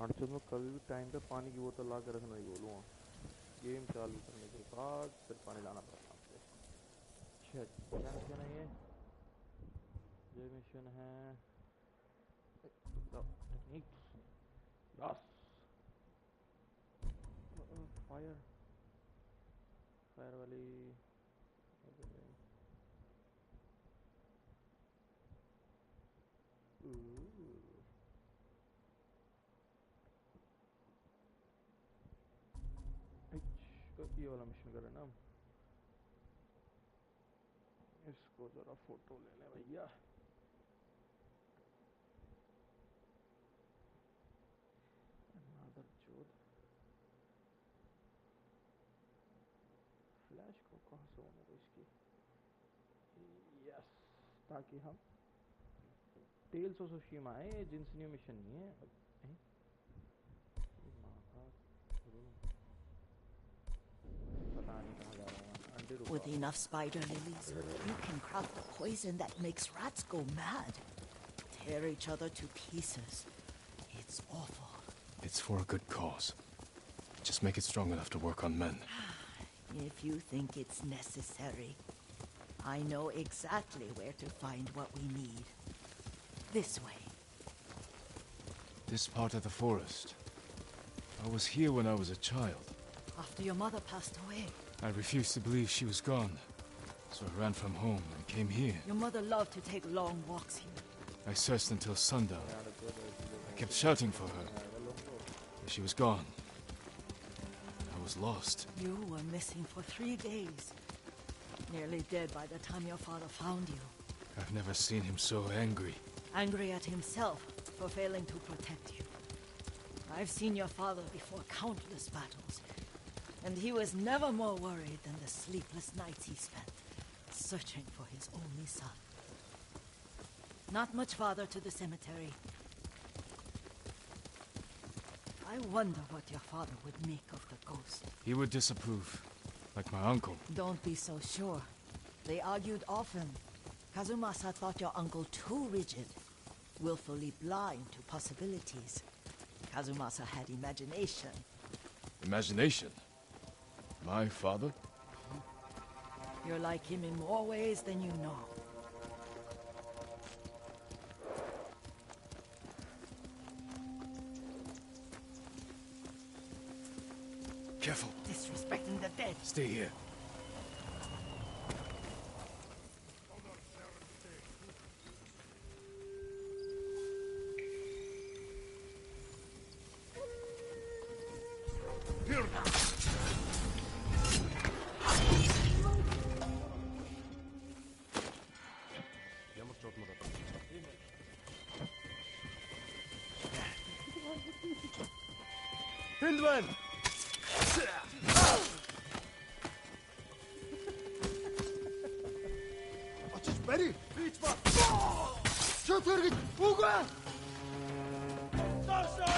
अर्चद में कभी भी टाइम पे पानी की बोतल ला के रखना ही बोलूँगा। गेम चालू करने के बाद फिर पानी लाना पड़ता है। अच्छा क्या मिशन है ये मिशन है टेक्निक्स यस फायर फायर वाली ये वाला मिशन करें ना, इसको जरा फोटो ले लें भैया। फ्लैश को कहाँ से होने दो इसकी, यस, ताकि हम टेल्स ऑफ सुशीमा है, ये जिन्स न्यू मिशन नहीं है। With enough spider lilies, you can craft a poison that makes rats go mad. Tear each other to pieces. It's awful. It's for a good cause. Just make it strong enough to work on men. If you think it's necessary, I know exactly where to find what we need. This way. This part of the forest. I was here when I was a child. After your mother passed away. I refused to believe she was gone, so I ran from home and came here. Your mother loved to take long walks here. I searched until sundown. I kept shouting for her, but she was gone. I was lost. You were missing for 3 days. Nearly dead by the time your father found you. I've never seen him so angry. Angry at himself for failing to protect you. I've seen your father before countless battles. And he was never more worried than the sleepless nights he spent searching for his only son. Not much farther to the cemetery. I wonder what your father would make of the ghost. He would disapprove, like my uncle. Don't be so sure. They argued often. Kazumasa thought your uncle too rigid, willfully blind to possibilities. Kazumasa had imagination. Imagination? My father? You're like him in more ways than you know. Careful. Disrespecting the dead. Stay here. Hindman! Очиж барь! Бич ба! Шот хөргөж үгүй! Таашаа!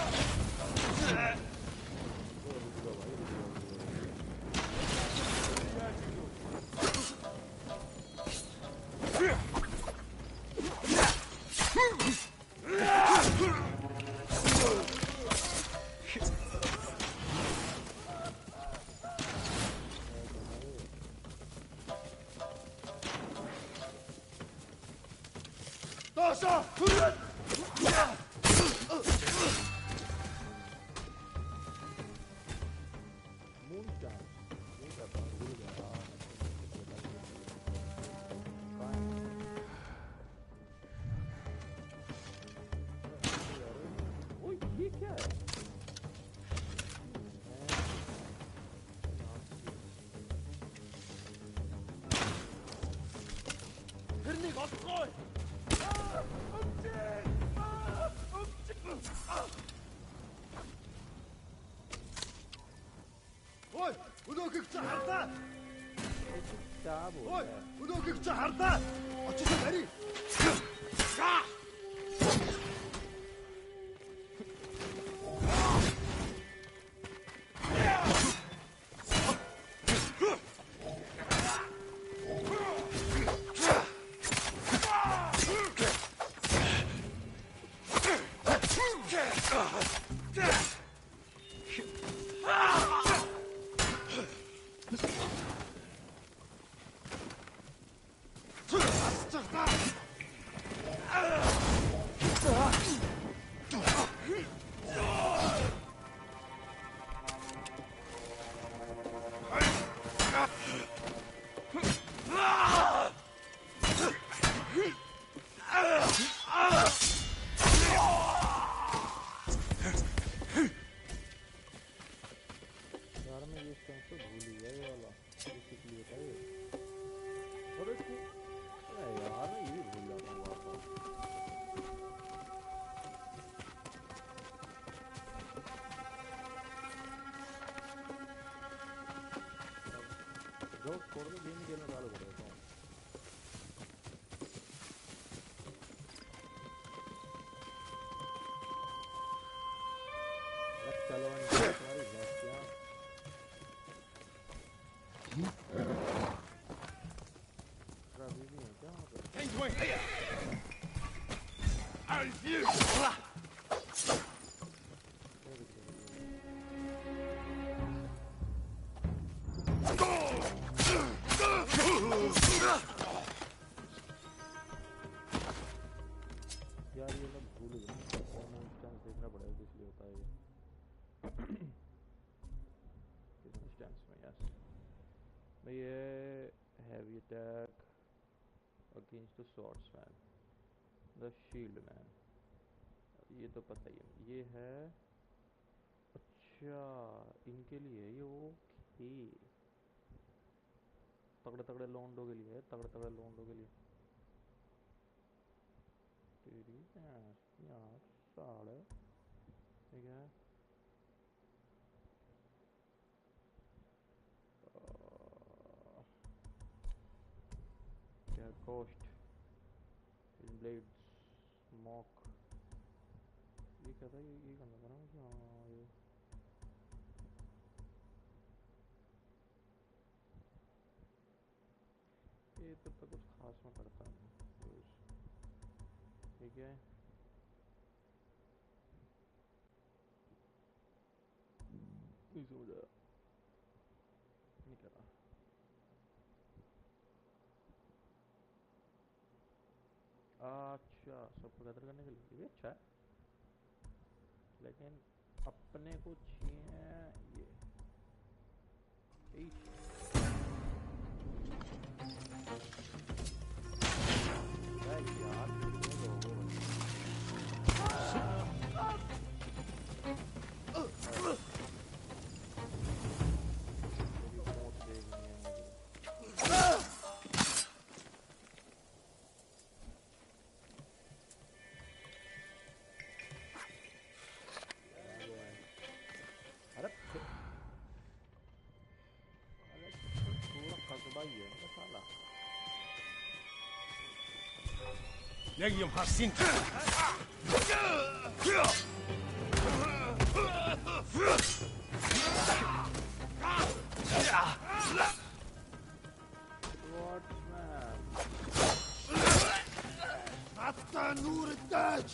Against the swordsman, the shield man, ये तो पता ही है ये है। अच्छा इनके लिए ये ओके, तगड़े तगड़े लोंडो के लिए, तगड़े तगड़े लोंडो के लिए। तेरी यार साढ़े ठीक है। क्या कोस्ट ब्लेड स्मोक, ये क्या था? ये करना था ना मुझे। हाँ ये तब तक कुछ खास में करता नहीं। ठीक है नहीं समझ आया, नहीं करा। अच्छा सबको गैदर करने के लिए भी अच्छा है, लेकिन अपने को चाहिए ये 8। यार Legium Hasin. حتى نور التاج.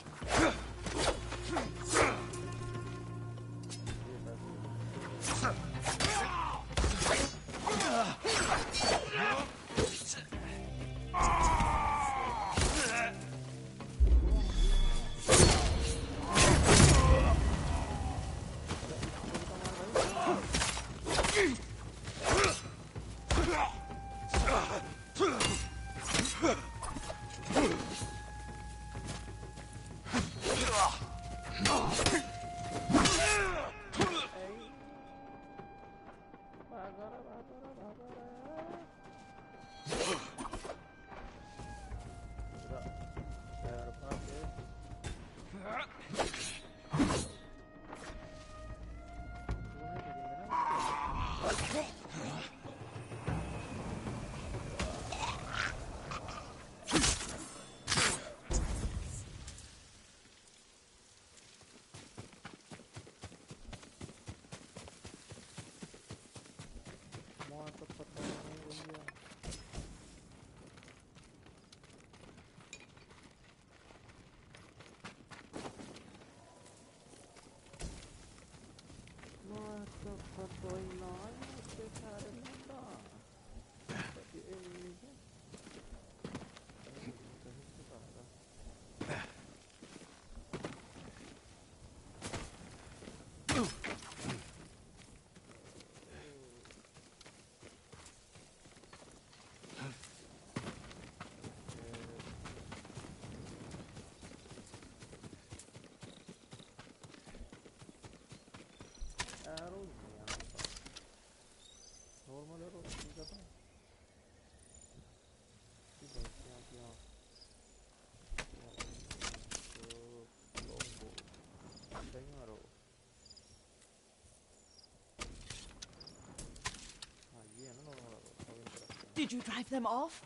जाता हूँ Did you drive them off?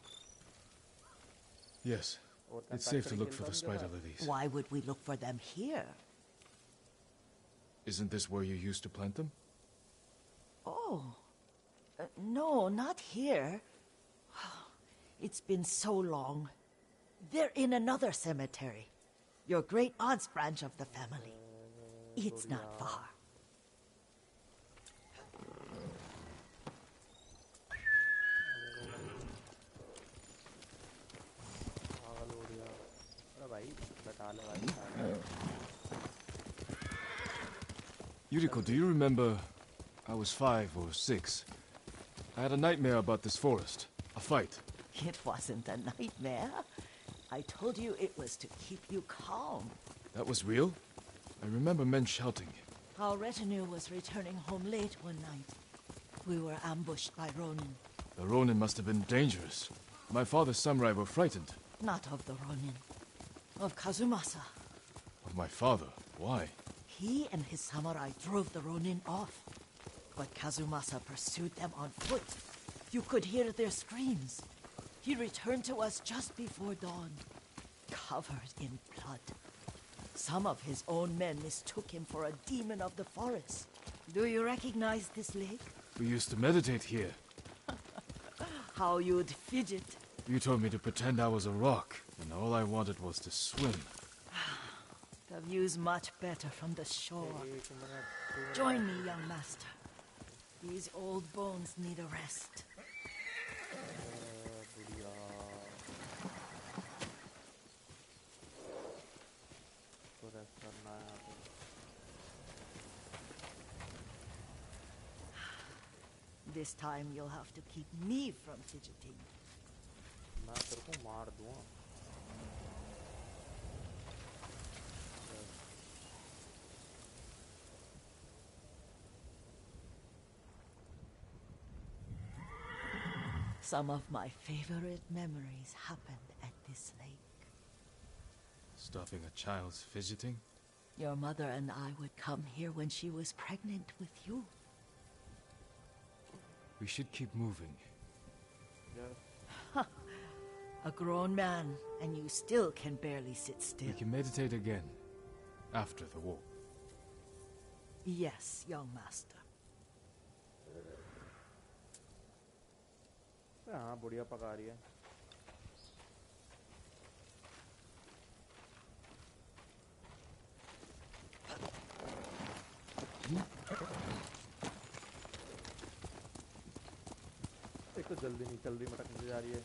Yes. It's safe to look for the spider lilies. Why would we look for them here? Isn't this where you used to plant them? Oh. No, not here. It's been so long. They're in another cemetery. Your great aunt's branch of the family. It's not far. Yuriko, do you remember? I was 5 or 6. I had a nightmare about this forest. A fight. It wasn't a nightmare. I told you it was to keep you calm. That was real? I remember men shouting. Our retinue was returning home late one night. We were ambushed by Ronin. The Ronin must have been dangerous. My father's samurai were frightened. Not of the Ronin. Of Kazumasa. Of my father? Why? He and his samurai drove the Ronin off. But Kazumasa pursued them on foot. You could hear their screams. He returned to us just before dawn, covered in blood. Some of his own men mistook him for a demon of the forest. Do you recognize this lake? We used to meditate here. How you'd fidget. You told me to pretend I was a rock, and all I wanted was to swim. The view's much better from the shore. Join me, young master. These old bones need a rest. This time you'll have to keep me from fidgeting. मैं तेरे को मार दूँगा. Some of my favorite memories happened at this lake. Stopping a child's fidgeting? Your mother and I would come here when she was pregnant with you. We should keep moving. Yeah. A grown man, and you still can barely sit still. We can meditate again. After the war. Yes, young master. हाँ बढ़िया पका रही है. एक तो जल्दी नहीं चल रही, मटकने जा रही है.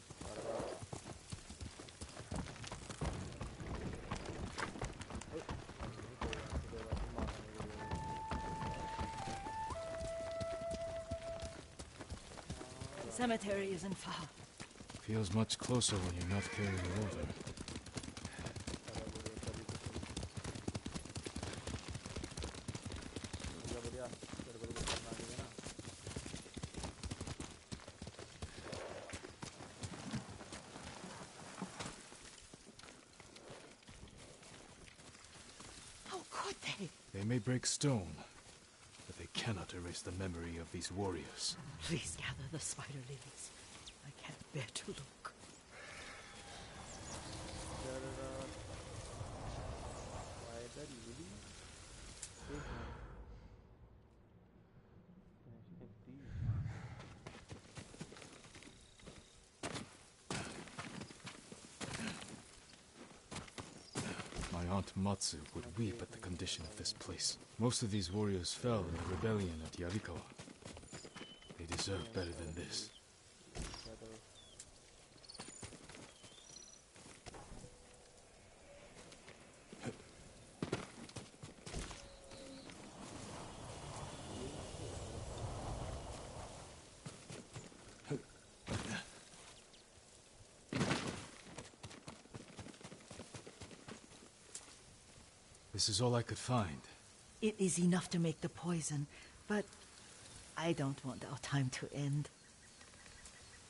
The cemetery isn't far. Feels much closer when you're not carrying water. How could they? They may break stone, but they cannot erase the memory of these warriors. Please gather the spider lilies. I can't bear to look. My Aunt Matsu would weep at the condition of this place. Most of these warriors fell in the rebellion at Yarikawa. They deserve better than this. This is all I could find. It is enough to make the poison, but I don't want our time to end.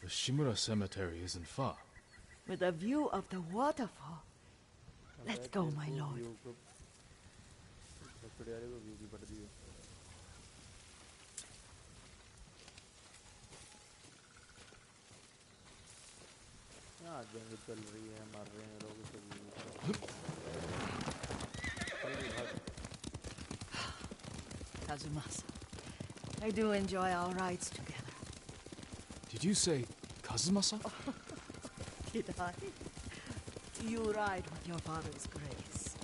The Shimura Cemetery isn't far. With a view of the waterfall. Let's go, my lord. यहाँ जंग चल रही है, मर रहे हैं लोग सब। Kazumasa, I do enjoy our rides together. Did you say Kazumasa? Did I? You ride with your father's grace.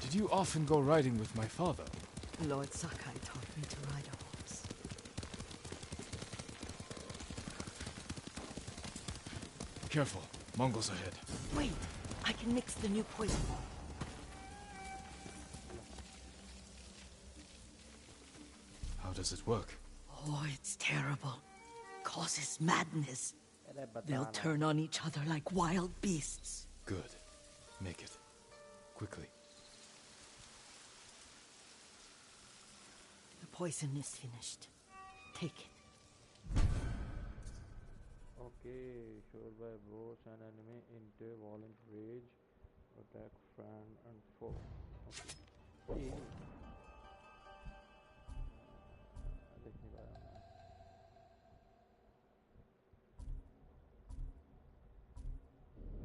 Did you often go riding with my father? Lord Sakai taught me to ride a horse. Careful, Mongols ahead. Wait, I can mix the new poison. How does it work? Oh, it's terrible. Causes madness. They'll turn on each other like wild beasts. Good. Make it. Quickly. The poison is finished. Take it. Okay, sure by boss an enemy into violent rage, attack friend and foe. Okay. देख नहीं पाया मैं.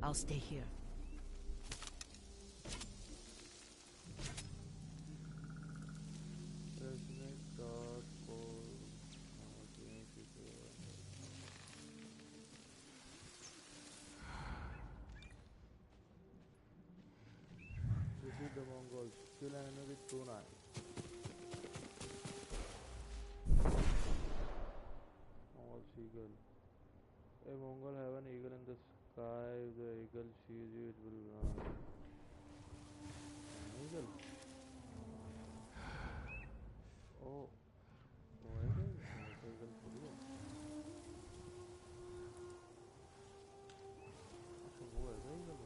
I'll stay here. Defeat the Mongols. Kill an enemy with 2 knives. Mongol eagle. A Mongol have an eagle in the sky. If the eagle sees you, it will run. An eagle. Oh. वो है क्या? eagle थोड़ी है. अच्छा वो है क्या eagle?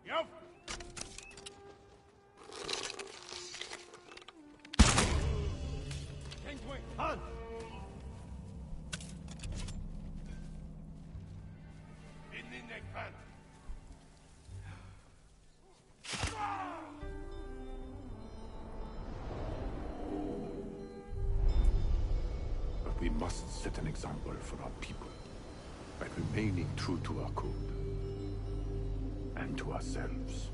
Yep. Han! But we must set an example for our people by remaining true to our code and to ourselves.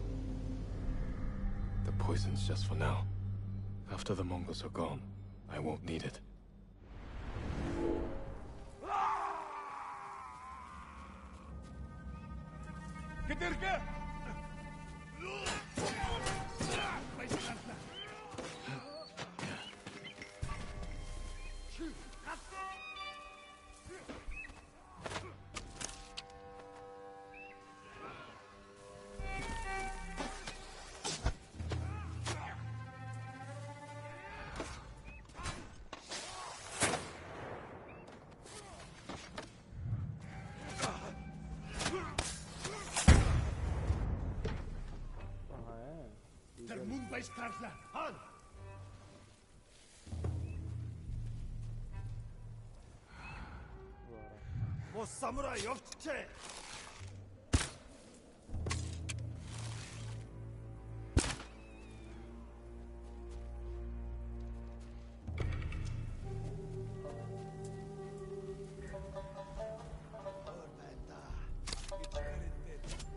The poison's just for now. After the Mongols are gone, I won't need it. Han! 뭐 사무라이 역체! Ormenda, it's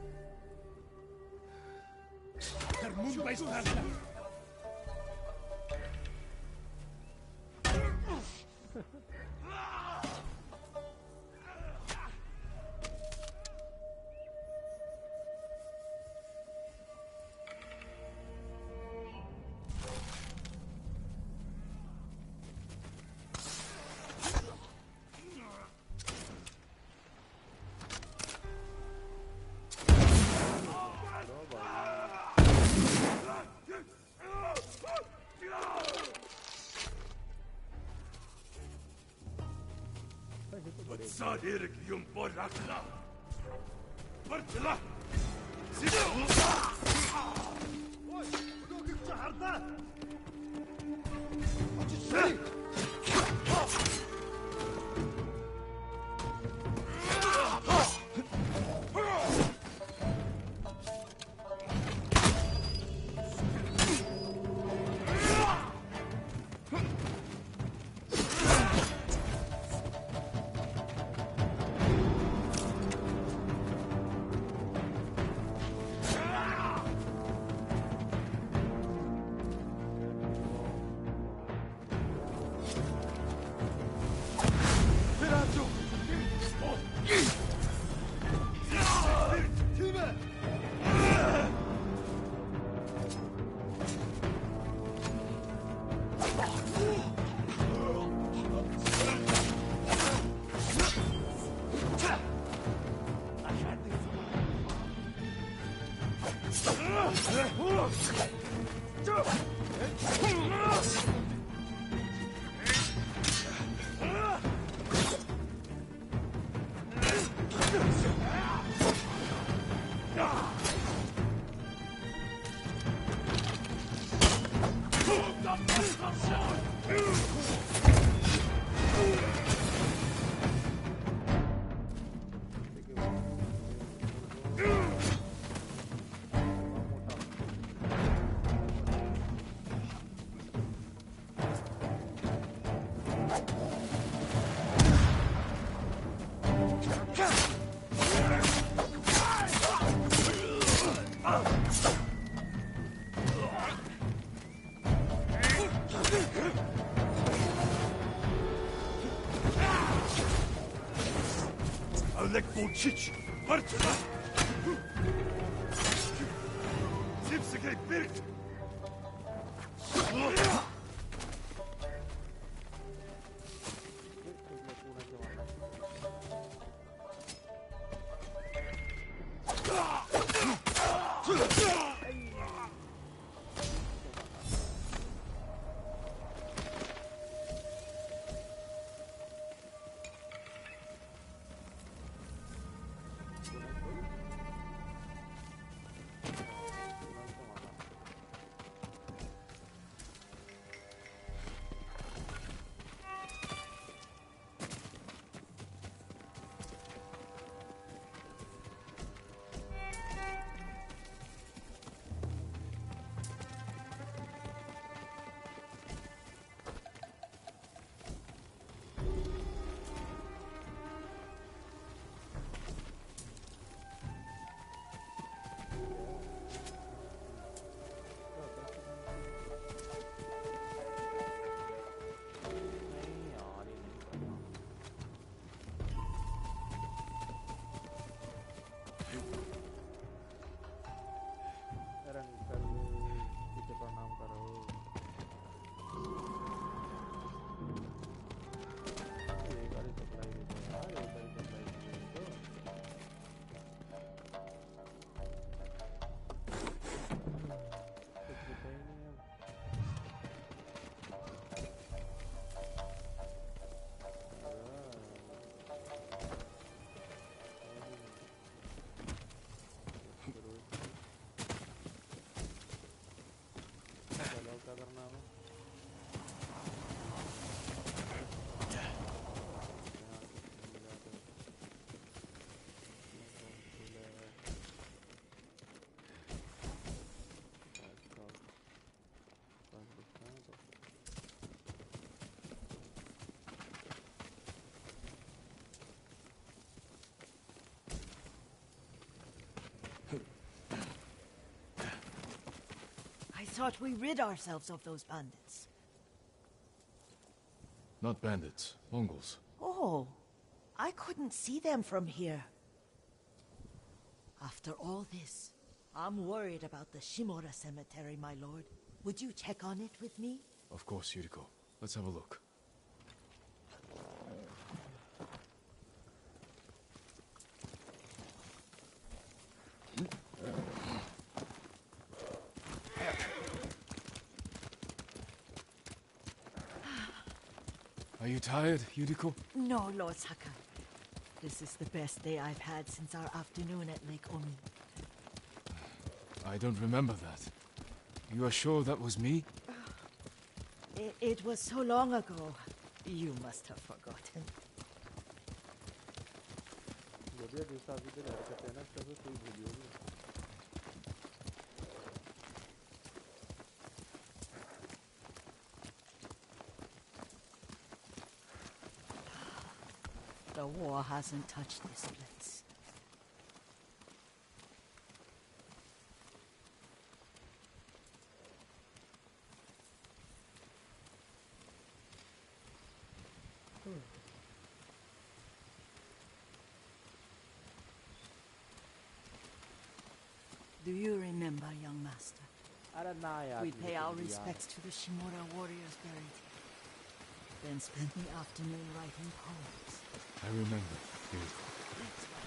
وتصادرك يوم برقلا برتلا Ой, художник чахарда. Очиж. Alek Bolchich, Bartla! Zipsike Birk! thought we rid ourselves of those bandits. Not bandits, Mongols. Oh, I couldn't see them from here. After all this, I'm worried about the Shimura cemetery, my lord. Would you check on it with me? Of course, Yuriko. Let's have a look. Are you tired, Yuriko? No, Lord Saka. This is the best day I've had since our afternoon at Lake Omi. I don't remember that. You are sure that was me? It was so long ago. You must have forgotten. बढ़िया जैसा अभी तक हरकत है ना तभी कोई भूली होगी The war hasn't touched this place. Do you remember, young master? अरे ना यार We pay our respects to the Shimura warriors buried here. Then spent the afternoon writing poems. I remember, Yuriko. Let's run.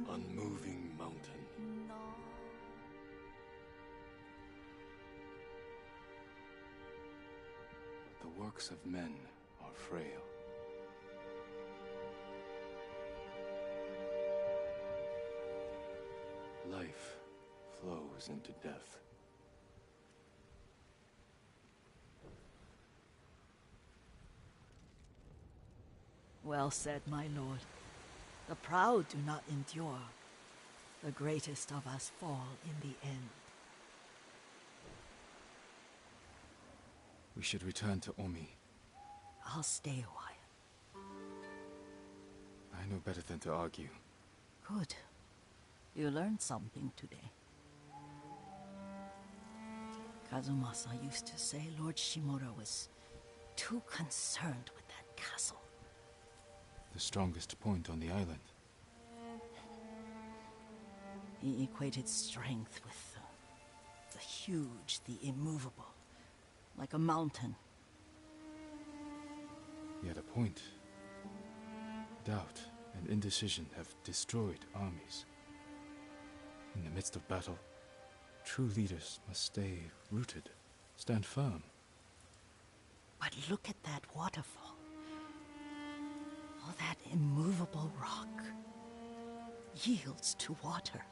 Unmoving mountain. The works of men are frail. Life flows into death. Well said, my lord. The proud do not endure. The greatest of us fall in the end. We should return to Omi. I'll stay a while. I know better than to argue. Good. You learned something today. Kazumasa used to say Lord Shimura was too concerned with that castle. The strongest point on the island. He equated strength with the huge, the immovable, like a mountain. He had a point. Doubt and indecision have destroyed armies. In the midst of battle, true leaders must stay rooted, stand firm. But look at that waterfall. All that immovable rock yields to water.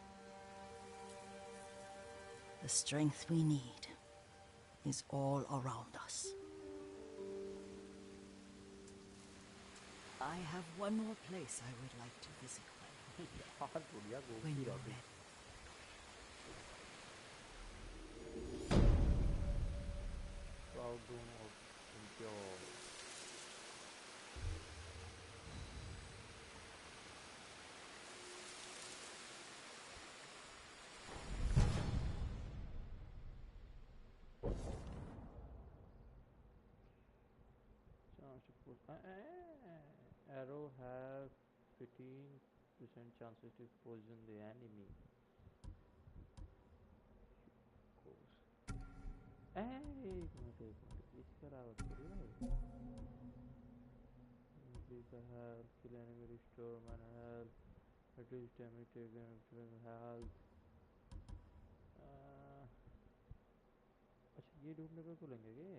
The strength we need is all around us. I have one more place I would like to visit when you're ready. Proud of impure. Chance to put arrow have 15% chances to poison the enemy. एक minute इसका रावत करिए भाई increase the health, kill enemy, restore mana health, reduce damage taken, health. ये ढूंढने पे खुलेंगे ये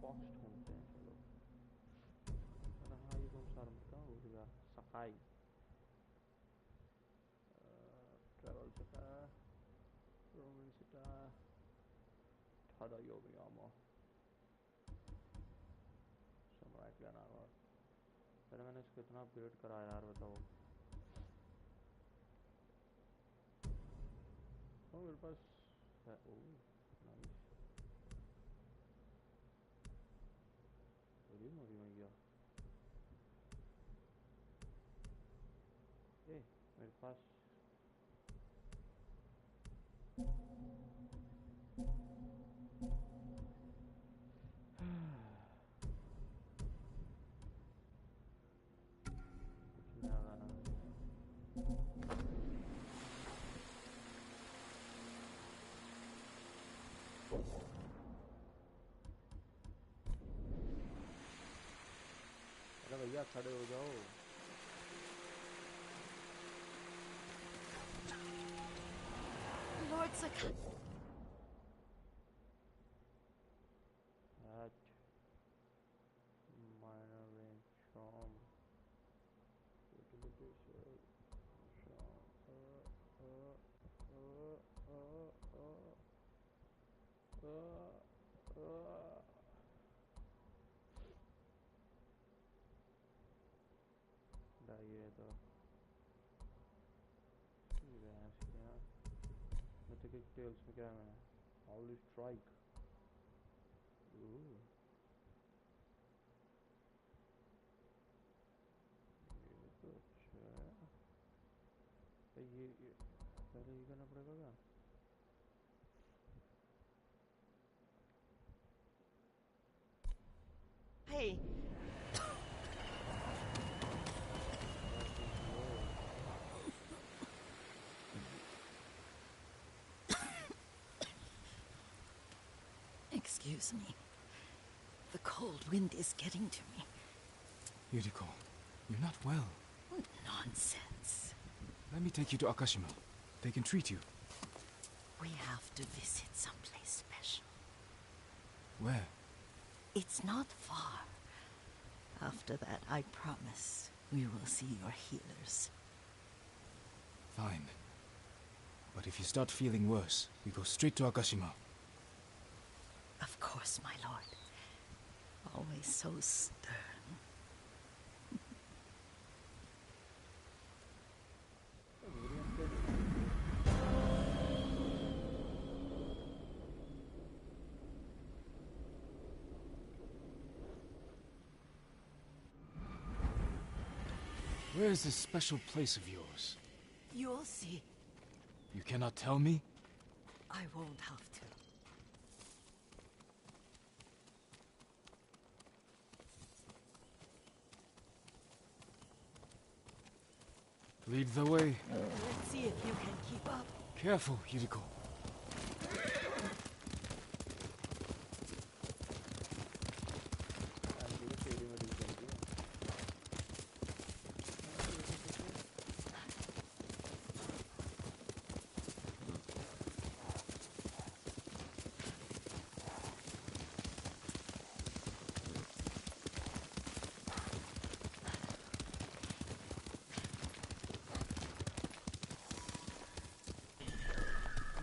fox ढूंढते हैं चलो हाँ ये कौन सा रहा हो गया सफाई ट्रैवल सेटा रोमन सेटा ठाडा योमियामा समुराई क्लैन आर्मर पहले मैंने इसको इतना अपग्रेड करा यार बताओ मेरे पास है नाइस मोरी में गया मेरे पास कुछ नया गाना अरे भैया खड़े हो जाओ Lord Sakai. at minor range from utility cell ये तो mythic tales में क्या है holy strike ये तो अच्छा है ये पहले ये करना पड़ेगा क्या Hey. Excuse me. The cold wind is getting to me. Yuriko, you're not well. Nonsense. Let me take you to Akashima. They can treat you. We have to visit someplace special. Where? It's not far. After that, I promise, we will see your healers. Fine. But if you start feeling worse, we go straight to Akashima. Of course, my lord. Always so stern. Where is this special place of yours? You'll see. You cannot tell me? I won't have to. Lead the way. Let's see if you can keep up. Careful, Yuriko.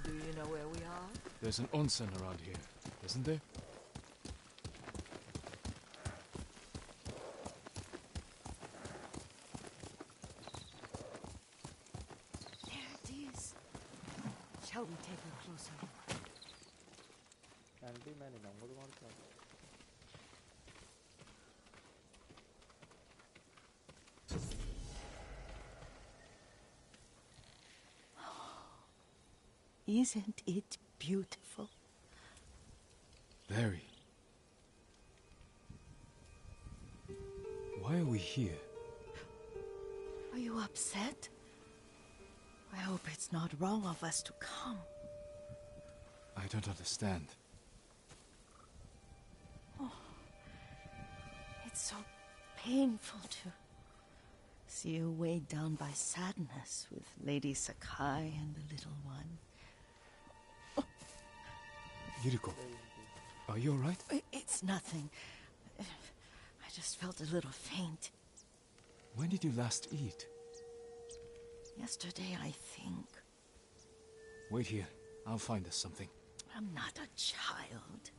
Do you know where we are? There's an onsen around here, isn't there? There it is. Shall we take a closer look? Andy, मैंने number मार दिया Isn't it beautiful? Very. Why are we here? Are you upset? I hope it's not wrong of us to come. I don't understand. Oh, it's so painful to See you weighed down by sadness with Lady Sakai and the little one. Yuriko, are you alright? It's nothing. I just felt a little faint. When did you last eat? Yesterday, I think. Wait here. I'll find us something. I'm not a child.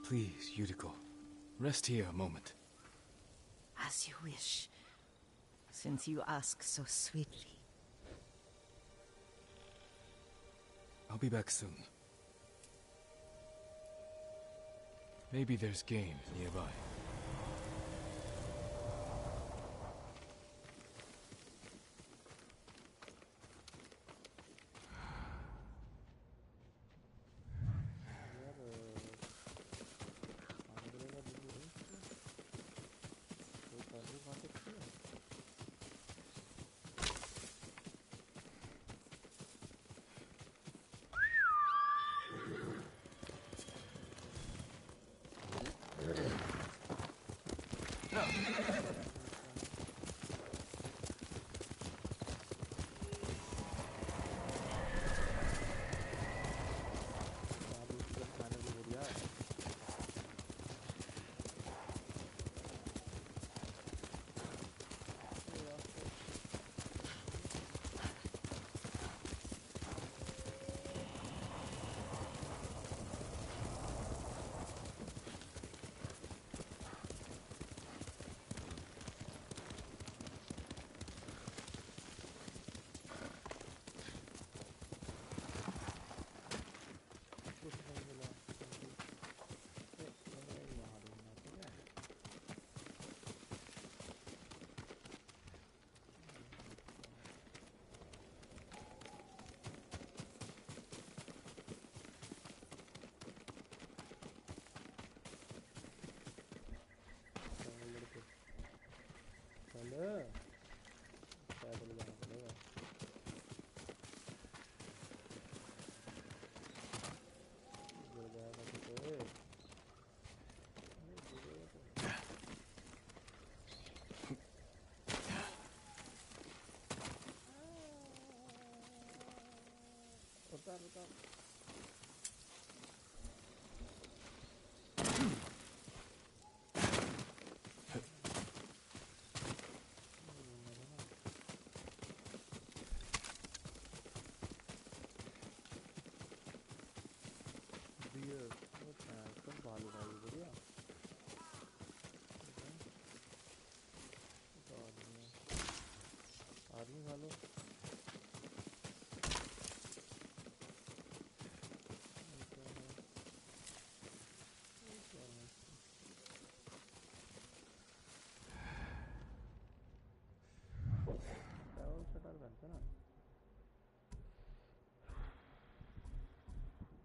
Please, Yuriko. Rest here a moment. As you wish. Since you ask so sweetly. I'll be back soon. Maybe there's game nearby.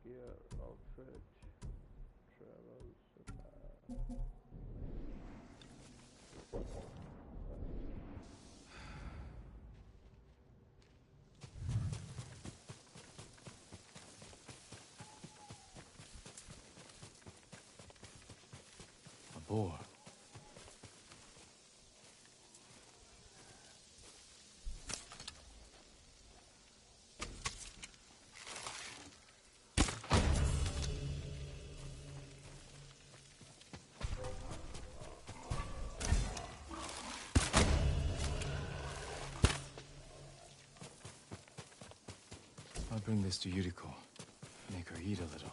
Gear, outfit, travel, A boar. I'll bring this to Yuriko. Make her eat a little.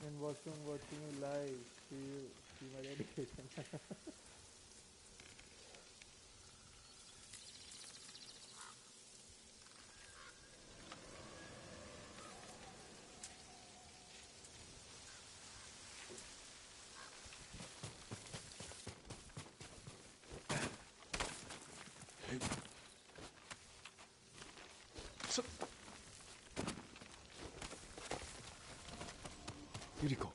and watching you live, see my dedication. Yuriko!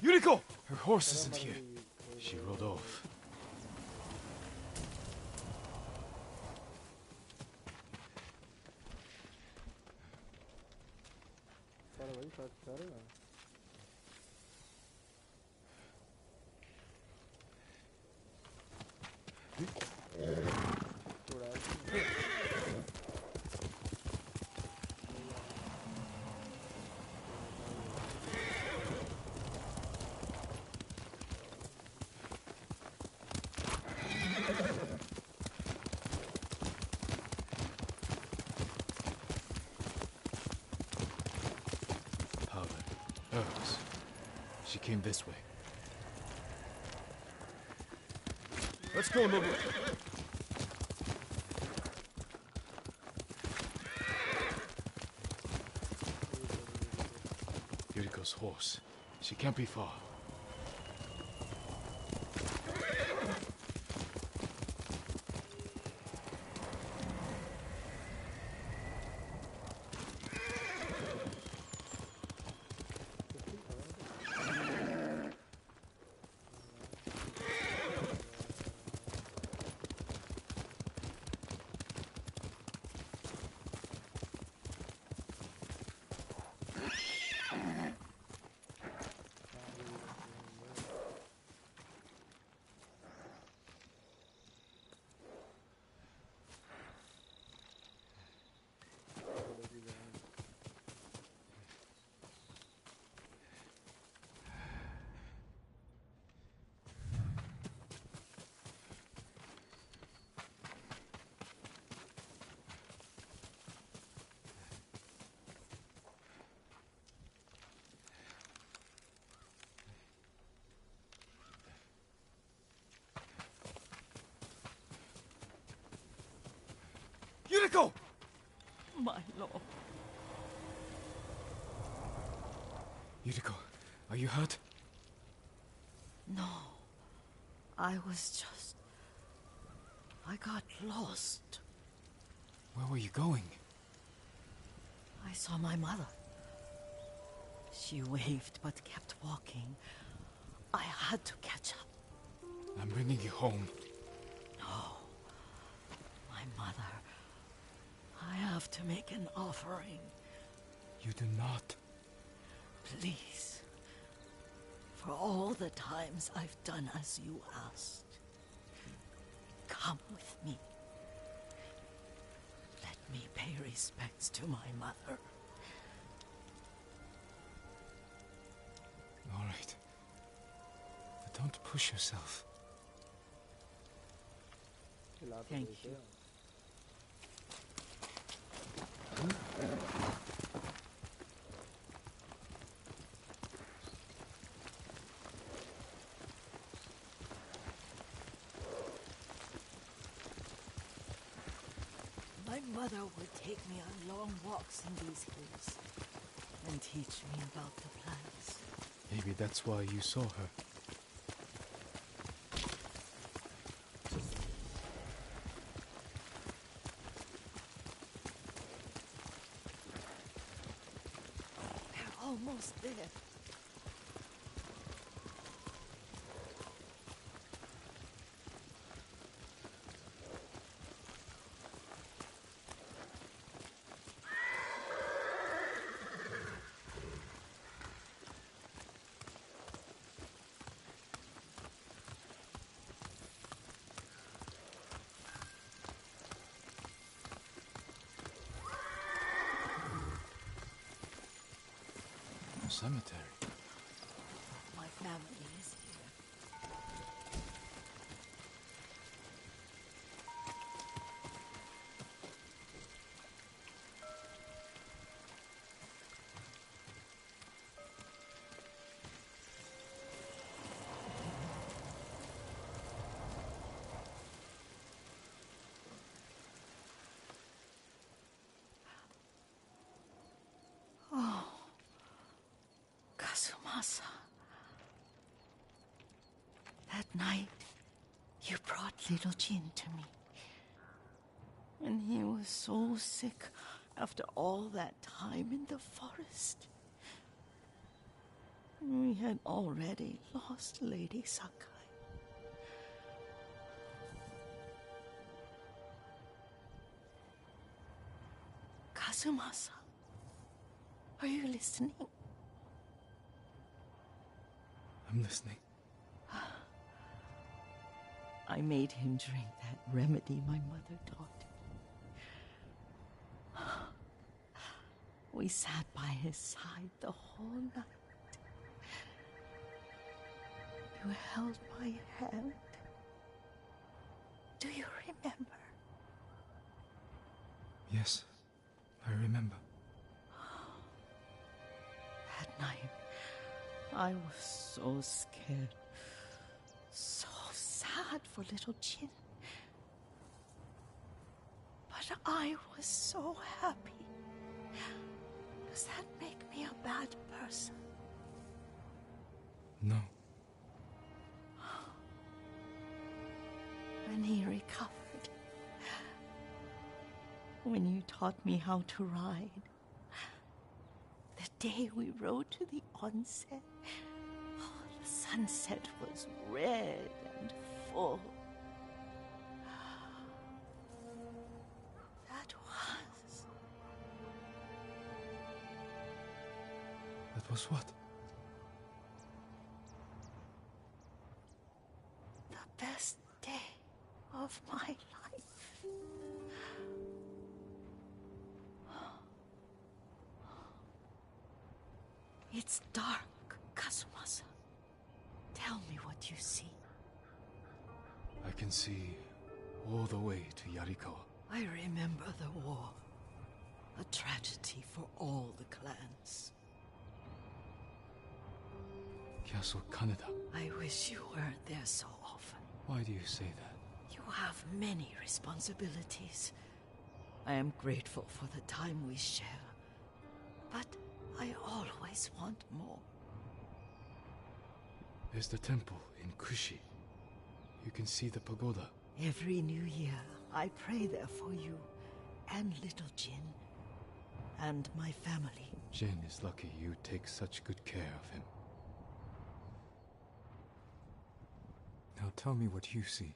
Yuriko! Her horse isn't here. She rode off. सारे भाई साथ सारे ना थोड़ा Powder. Herbs. She came this way. Let's go, Nobu. Yuriko's horse. She can't be far. Yuriko! My lord. Yuriko, are you hurt? No. I got lost. Where were you going? I saw my mother. She waved but kept walking. I had to catch up. I'm bringing you home. No. My mother. I have to make an offering. You do not. Please. For all the times I've done as you asked. Come with me. Let me pay respects to my mother. All right. But don't push yourself. Thank you. My mother would take me on long walks in these hills and teach me about the plants. Maybe that's why you saw her. We're almost there. Cemetery. My family is here. Kazumasa. That night, you brought little Jin to me. And he was so sick after all that time in the forest. We had already lost Lady Sakai. Kazumasa, are you listening? I'm listening. I made him drink that remedy my mother taught him. We sat by his side the whole night. You held my hand. Do you remember? Yes, I remember. That night, I was so scared. So sad for little Jin. But I was so happy. Does that make me a bad person? No. When he recovered, when you taught me how to ride, the day we rode to the onsen, the sunset was red and full. That was what? The best day of my life. It's dark, Kazumasa. Tell me what you see. I can see all the way to Yarikawa. I remember the war. A tragedy for all the clans. Castle Kaneda. I wish you weren't there so often. Why do you say that? You have many responsibilities. I am grateful for the time we share. But I always want more. There's the temple in Kushi. You can see the pagoda. Every new year, I pray there for you, and little Jin, and my family. Jin is lucky you take such good care of him. Now tell me what you see.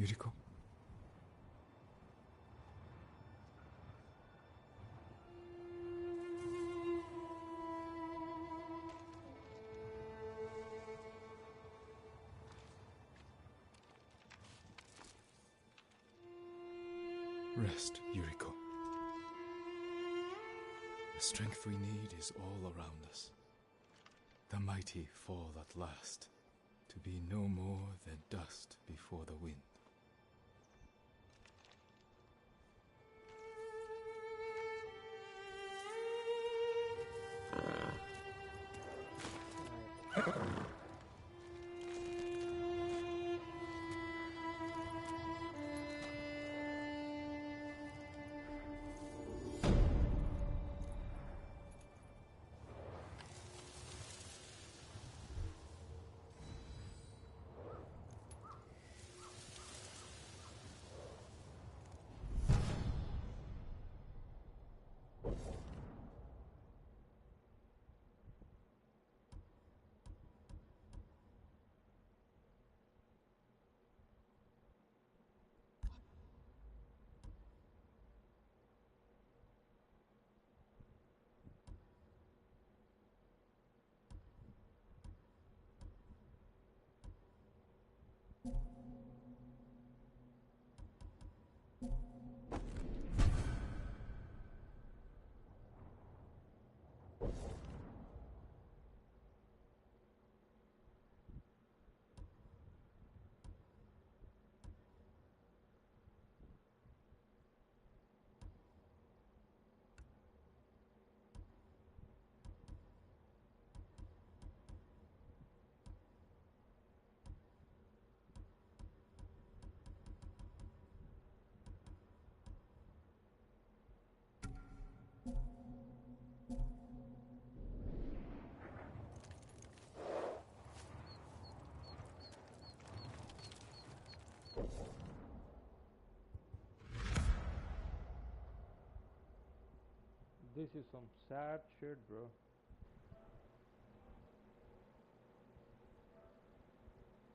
Yuriko? Rest, Yuriko. The strength we need is all around us. The mighty fall at last, to be no more than dust before the wind. This is some sad shit, bro.